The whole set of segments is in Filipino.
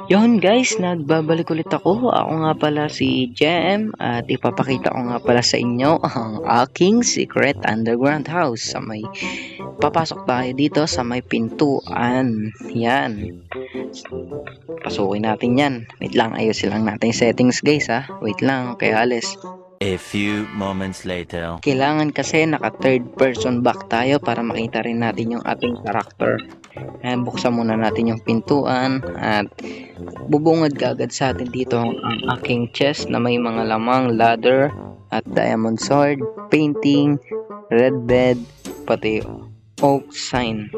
Yun guys, nagbabalik ulit ako. Ako nga pala si JM at ipapakita ko nga pala sa inyo ang aking secret underground house sa may papasok tayo dito sa may pintuan. Yan. Pasukin natin yan. Wait lang, ayusin lang natin yung settings guys ha. Wait lang, kaya alis. A few moments later. Kailangan kasi naka third person back tayo para makita rin natin yung ating character. Ayan, buksan muna natin yung pintuan at bubungad kaagad sa atin dito ang aking chest na may mga lamang ladder at diamond sword, painting, red bed, pati oak sign.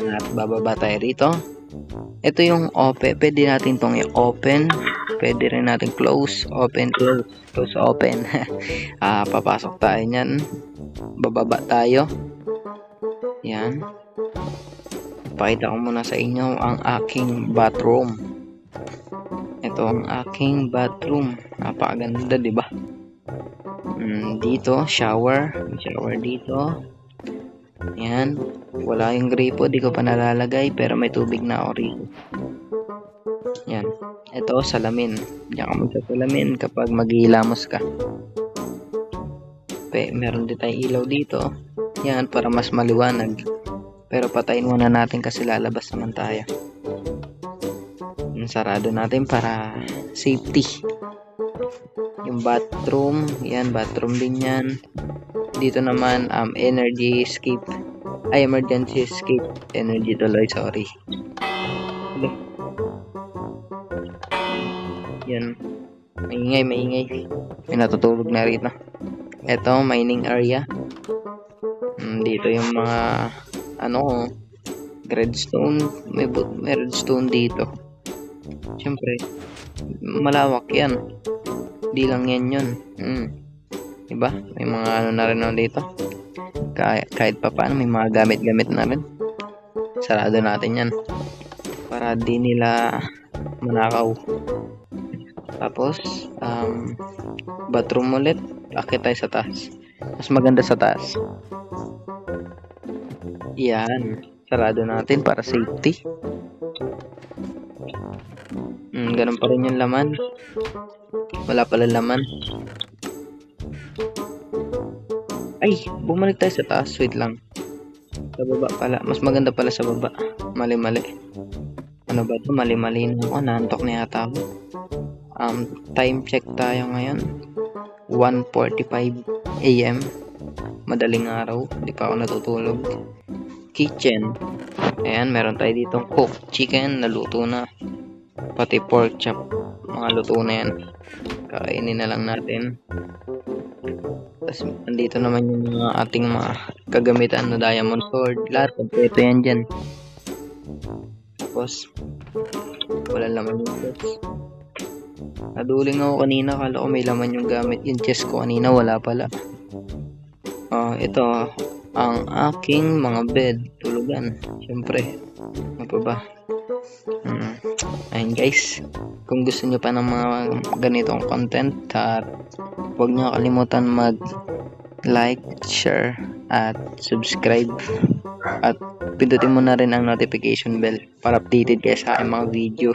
At bababa tayo rito. Ito yung open, pwede natin tong i-open, pwede rin natin close, open, close, open. Papasok tayo nyan, bababa tayo. Yan. Pakita ko muna sa inyo ang aking bathroom. Ito ang aking bathroom. Napakaganda, di ba? Dito, shower dito. Yan. Wala yung gripo, di ko pa nalalagay pero may tubig na ako rito. Yan. Ito, salamin. Diyan ka magsasalamin kapag maghihilamos ka. Meron din tayong ilaw dito. Yan, para mas maliwanag. Pero patayin muna natin kasi lalabas naman tayo. Sarado natin para safety. Yung bathroom, yan, bathroom din yan. Dito naman, energy escape. Ay, emergency escape. Energy tuloy, sorry. Yan. Maingay. May natutulog na rito. Ito, mining area. Dito yung mga redstone. May redstone dito. Siyempre, malawak yan. Di lang yan yun. Diba? May mga na rin dito. Kahit pa paano, may mga gamit-gamit na rin. Sarado natin yan. Para di nila manakaw. Tapos, bathroom ulit. Akit tayo sa taas. Mas maganda sa taas. Yan. Sarado natin para safety. Ganun pa rin yung laman. Wala pala laman. Ay, bumalik tayo sa taas. Wait lang. Sa baba pala. Mas maganda pala sa baba. Mali. Ano ba ito? Mali na. Naantok na yata ako. Time check tayo ngayon. 1:45 AM. Madaling araw. Hindi pa ako natutulog. Kitchen. Ayan, meron tayo ditong cooked chicken. Naluto na. Pati pork chop. Mga luto na yan. Kainin na lang natin. Tapos, andito naman yung mga ating mga kagamitan na diamond sword. Lahat, kompleto yan dyan. Tapos, wala laman yung chest. Naduling ako kanina. Kala ko may laman yung gamit. Yung chest ko kanina, wala pala. Ito, ang aking mga bed. Tulugan. Siyempre. Ano pa ba? Ayun guys, kung gusto nyo pa ng mga ganitong content, huwag nyo kalimutan mag like, share at subscribe at pindutin mo na rin ang notification bell para updated kayo sa aking mga video.